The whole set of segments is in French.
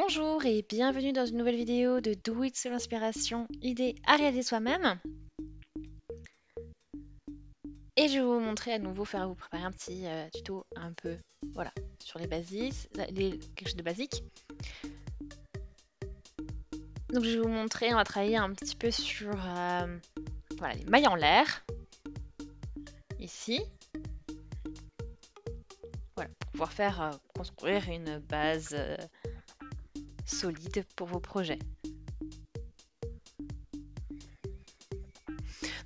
Bonjour et bienvenue dans une nouvelle vidéo de Do It Seul Inspiration, idée à réaliser soi-même. Et je vais vous montrer à nouveau, vous préparer un petit tuto un peu, voilà, sur les basiques, quelque chose de basique. Donc je vais vous montrer, on va travailler un petit peu sur voilà, les mailles en l'air, ici. Voilà, pour pouvoir construire une base solide pour vos projets.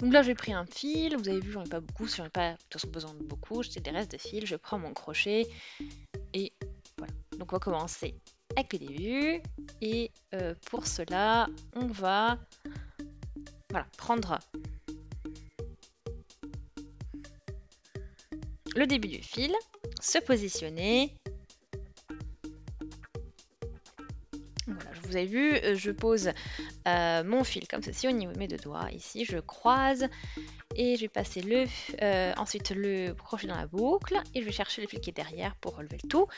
Donc là j'ai pris un fil, vous avez vu j'en ai pas beaucoup, j'en ai pas de toute façon besoin de beaucoup, j'ai des restes de fil, je prends mon crochet et voilà. Donc on va commencer avec le début et pour cela on va prendre le début du fil, se positionner. Voilà, vous avez vu, je pose mon fil comme ceci au niveau de mes deux doigts. Ici, je croise et je vais passer ensuite le crochet dans la boucle et je vais chercher le fil qui est derrière pour relever le tout.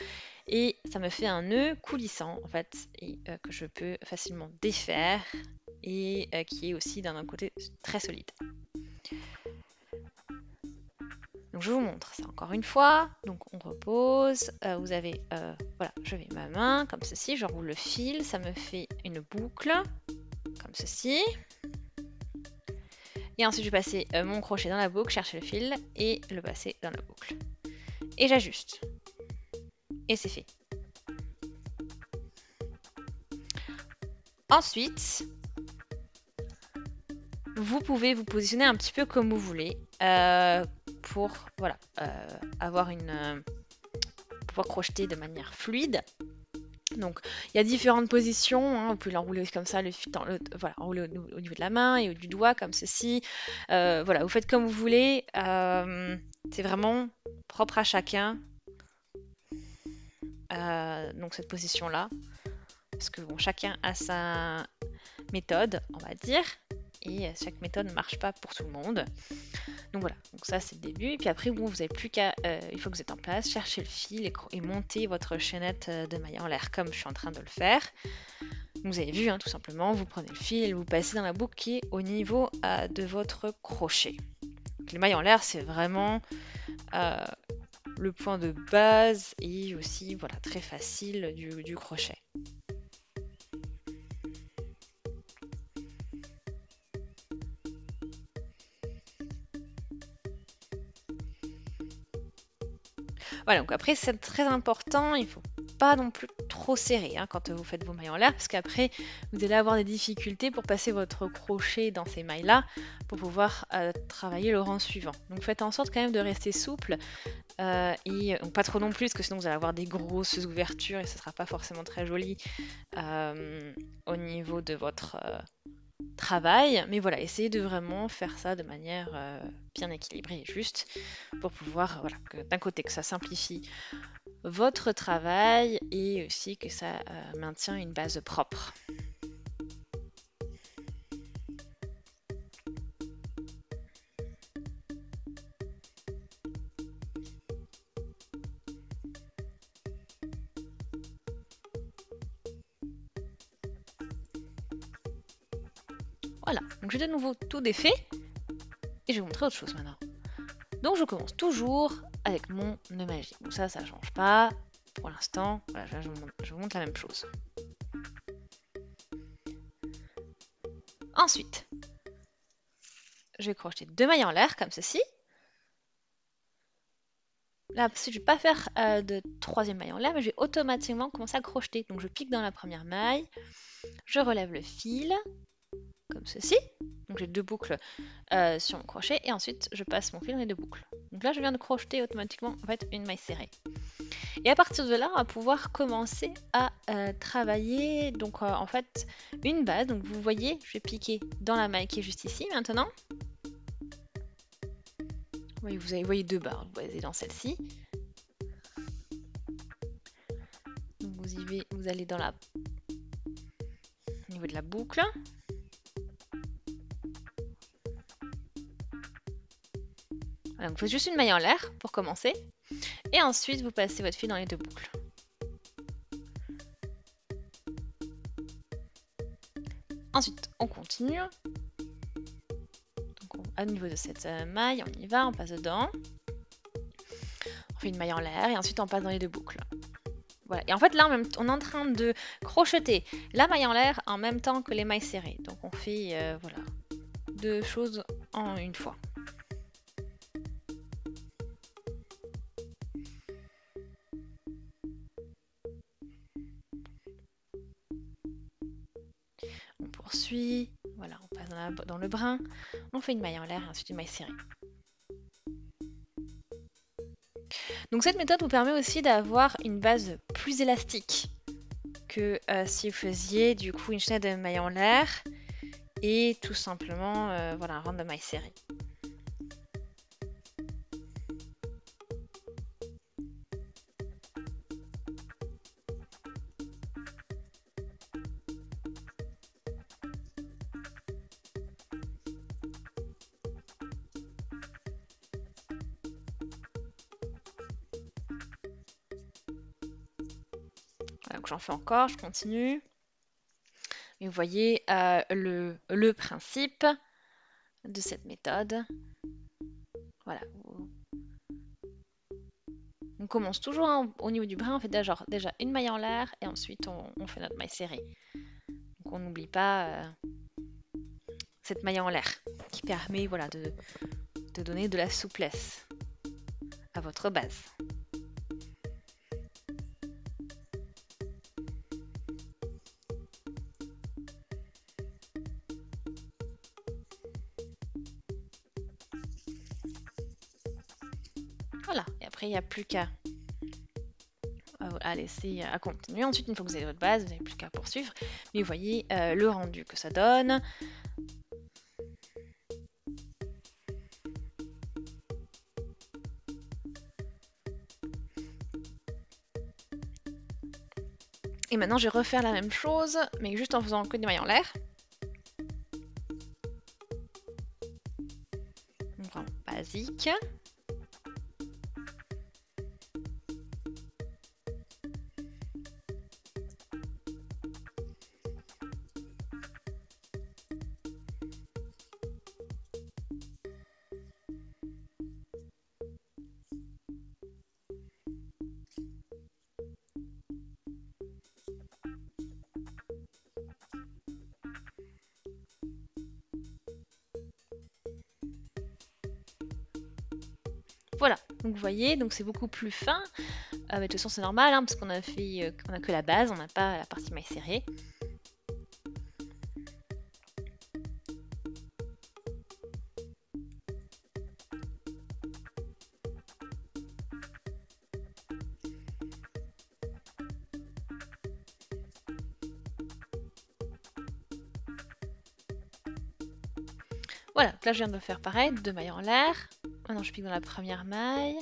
Et ça me fait un nœud coulissant en fait et que je peux facilement défaire et qui est aussi d'un autre côté très solide. Donc je vous montre ça encore une fois. Donc on repose. Vous avez, voilà, je mets ma main comme ceci, je roule le fil, ça me fait une boucle comme ceci. Et ensuite je vais passer mon crochet dans la boucle, chercher le fil et le passer dans la boucle. Et j'ajuste. Et c'est fait. Ensuite, vous pouvez vous positionner un petit peu comme vous voulez pour voilà, pouvoir crocheter de manière fluide. Donc il y a différentes positions, hein. Vous pouvez l'enrouler comme ça, le fil voilà, enrouler au niveau de la main et du doigt comme ceci. Voilà, vous faites comme vous voulez. C'est vraiment propre à chacun. Donc cette position-là, parce que bon, chacun a sa méthode, on va dire, et chaque méthode ne marche pas pour tout le monde. Donc voilà, donc ça c'est le début, et puis après bon, vous n'avez plus qu'à, une fois que vous êtes en place, chercher le fil et monter votre chaînette de mailles en l'air comme je suis en train de le faire. Donc, vous avez vu, hein, tout simplement, vous prenez le fil et vous passez dans la boucle qui est au niveau de votre crochet. Donc, les mailles en l'air, c'est vraiment le point de base et aussi voilà, très facile du crochet. Voilà, donc après c'est très important, il ne faut pas non plus trop serrer hein, quand vous faites vos mailles en l'air, parce qu'après vous allez avoir des difficultés pour passer votre crochet dans ces mailles là pour pouvoir travailler le rang suivant. Donc faites en sorte quand même de rester souple et pas trop non plus, parce que sinon vous allez avoir des grosses ouvertures et ce ne sera pas forcément très joli au niveau de votre travail. Mais voilà, essayez de vraiment faire ça de manière bien équilibrée et juste pour pouvoir, voilà, d'un côté que ça simplifie votre travail et aussi que ça maintient une base propre. Voilà, donc j'ai de nouveau tout défait et je vais vous montrer autre chose maintenant. Donc je commence toujours avec mon nœud magique. Donc ça change pas pour l'instant. Voilà, je vous montre la même chose. Ensuite, je vais crocheter 2 mailles en l'air comme ceci. Là, je ne vais pas faire de 3e maille en l'air, mais je vais automatiquement commencer à crocheter. Donc je pique dans la première maille, je relève le fil comme ceci. Donc j'ai 2 boucles sur mon crochet et ensuite je passe mon fil dans les 2 boucles. Donc là je viens de crocheter automatiquement en fait une maille serrée. Et à partir de là on va pouvoir commencer à travailler donc en fait une base. Donc vous voyez, je vais piquer dans la maille qui est juste ici maintenant. Oui, vous voyez 2 barres, vous voyez dans celle-ci. Donc vous allez dans au niveau de la boucle. Voilà, vous faites juste une maille en l'air pour commencer. Et ensuite, vous passez votre fil dans les 2 boucles. Ensuite, on continue. Donc, à niveau de cette maille, on y va, on passe dedans. On fait une maille en l'air et ensuite on passe dans les deux boucles. Voilà. Et en fait, là, on est en train de crocheter la maille en l'air en même temps que les mailles serrées. Donc, on fait voilà, deux choses en une fois. On poursuit. Voilà, on passe dans le brin. On fait une maille en l'air et ensuite une maille serrée. Donc cette méthode vous permet aussi d'avoir une base plus élastique que si vous faisiez du coup une chaîne de maille en l'air et tout simplement voilà, un rang de maille serrée. Voilà, donc j'en fais encore, je continue. Et vous voyez le principe de cette méthode. Voilà. On commence toujours au niveau du brin, on fait déjà une maille en l'air et ensuite on fait notre maille serrée. Donc on n'oublie pas cette maille en l'air qui permet voilà, de donner de la souplesse à votre base. Voilà, et après il n'y a plus qu'à laisser à continuer. Ensuite, une fois que vous avez votre base, vous n'avez plus qu'à poursuivre. Mais vous voyez le rendu que ça donne. Et maintenant, je vais refaire la même chose, mais juste en faisant que des mailles en l'air. Donc vraiment basique. Voilà, donc vous voyez, donc c'est beaucoup plus fin. Mais de toute façon, c'est normal, hein, parce qu'on a fait, on a que la base, on n'a pas la partie maille serrée. Voilà, donc là je viens de faire pareil, deux mailles en l'air. Maintenant je pique dans la première maille.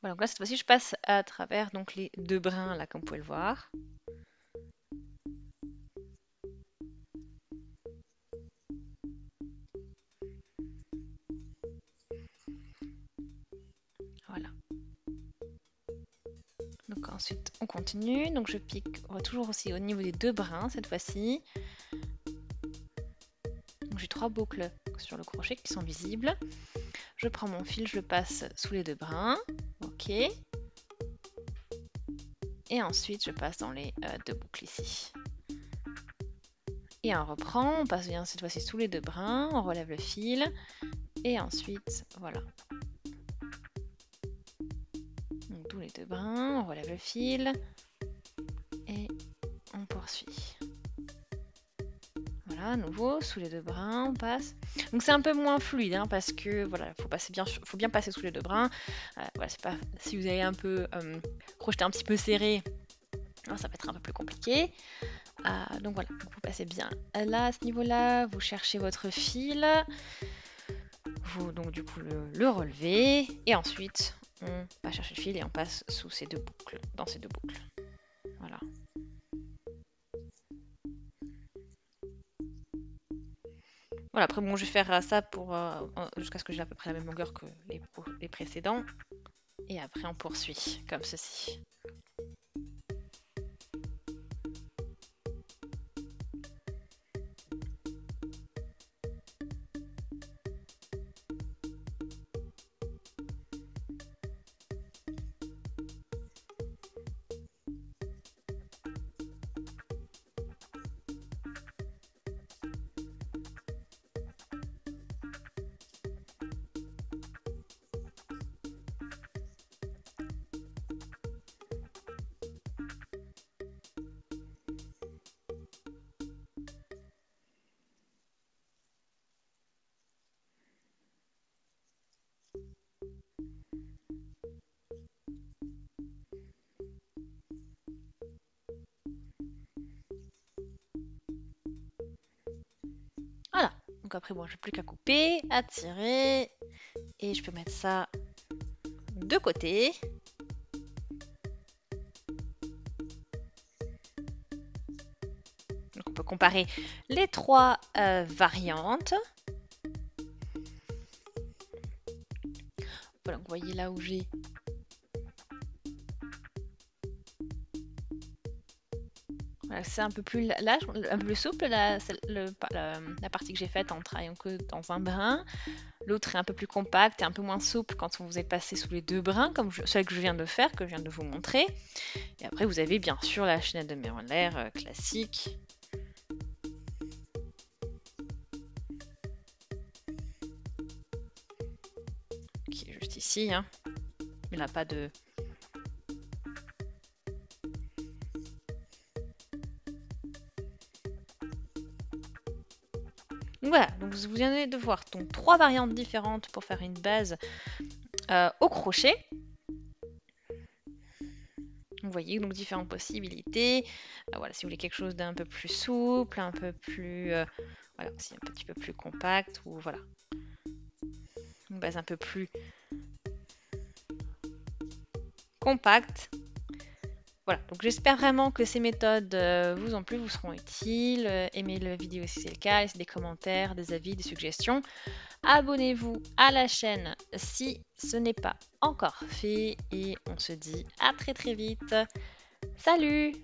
Voilà, donc là cette fois-ci je passe à travers donc, les deux brins là comme vous pouvez le voir. Voilà. Donc ensuite on continue, donc je pique, on va toujours aussi au niveau des deux brins cette fois-ci. Donc j'ai 3 boucles sur le crochet qui sont visibles. Je prends mon fil, je le passe sous les deux brins. Ok. Et ensuite je passe dans les deux boucles ici. Et on reprend, on passe bien cette fois-ci sous les deux brins, on relève le fil. Et ensuite, voilà. Donc tous les deux brins, on relève le fil. Et on poursuit. Voilà, à nouveau, sous les deux brins, on passe. Donc c'est un peu moins fluide, hein, parce que voilà, faut bien passer sous les deux brins. Voilà, c'est pas, si vous avez un peu crocheté un petit peu serré, alors ça peut être un peu plus compliqué. Donc voilà, vous passez bien là, à ce niveau-là, vous cherchez votre fil, vous donc du coup le relevez, et ensuite on va chercher le fil et on passe sous ces deux boucles, dans ces deux boucles. Voilà. Voilà, après bon, je vais faire ça pour jusqu'à ce que j'ai à peu près la même longueur que les précédents. Et après on poursuit, comme ceci. Donc après, bon, j'ai plus qu'à couper, à tirer. Et je peux mettre ça de côté. Donc on peut comparer les 3 variantes. Voilà, vous voyez là où j'ai c'est un peu plus là, un peu plus souple la partie que j'ai faite en travaillant que dans un brin. L'autre est un peu plus compact et un peu moins souple quand vous êtes passé sous les 2 brins, comme celle que je viens de faire, que je viens de vous montrer. Et après, vous avez bien sûr la chaînette de mer en l'air classique. Qui est juste ici. Hein. Il n'a pas de... Voilà, donc vous venez de voir donc 3 variantes différentes pour faire une base au crochet. Vous voyez donc différentes possibilités. Voilà, si vous voulez quelque chose d'un peu plus souple, un peu plus, voilà, aussi un petit peu plus compact ou voilà, une base un peu plus compacte. Voilà, donc j'espère vraiment que ces méthodes vous ont plu, vous seront utiles. Aimez la vidéo si c'est le cas, laissez des commentaires, des avis, des suggestions. Abonnez-vous à la chaîne si ce n'est pas encore fait et on se dit à très très vite. Salut!